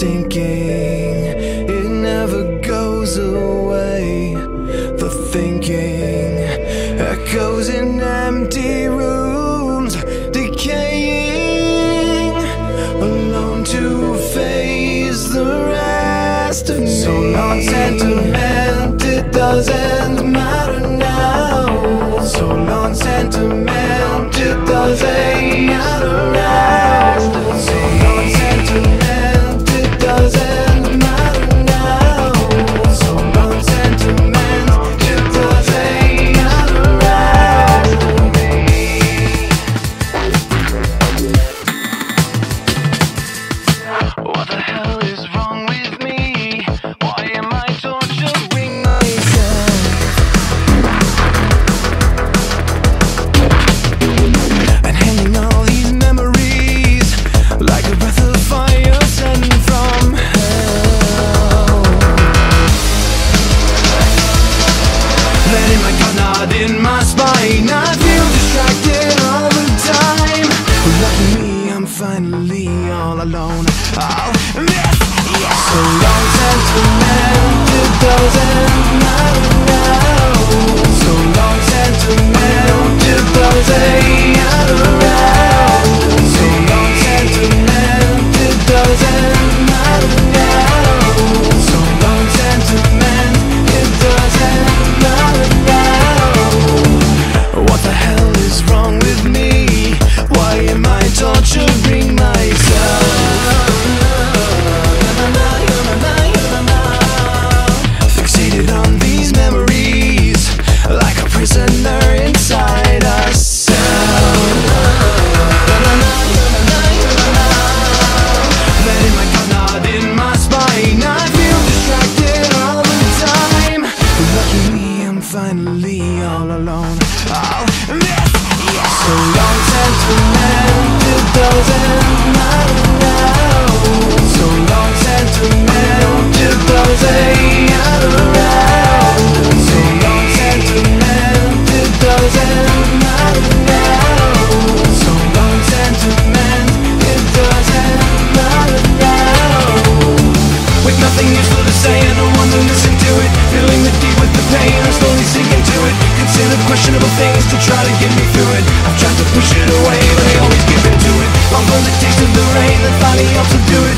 sinking, it never goes away. The thinking echoes in empty rooms, decaying, alone to face the rest of me. So long sentiment, it doesn't matter now. So long sentiment, it doesn't matter now. So long sentiment, it doesn't matter now. So long sentiment, it doesn't matter now. What the hell is wrong with me? Why am I torturing myself? And handling all these memories like a breath of fire sent from hell. Letting my gut nod in my spine, I feel distracted all the time. Lucky me, I'm finally all alone. So long sentiment, it doesn't matter now. So long sentiment, it doesn't matter now. So long sentiment, it doesn't matter now. So long sentiment, it doesn't matter now. What the hell is wrong with me? Why am I torturing myself? Fixated on these memories like a prisoner inside a cell. Letting my gut nod in my spine, I feel distracted all the time. Lucky me, I'm finally all alone. So long sentiment, it doesn't matter now. So long sentiment, it doesn't matter now. So long sentiment, it doesn't matter now. So long sentiment, it doesn't matter now. With nothing useful to say and no one to listen to it, feeling the deep with the pain, I'm slowly sinking to it. Consider questionable things to try to get me through it. I've tried to push it away, but I always give in to it. Long for the taste of the rain that finally helps to do it.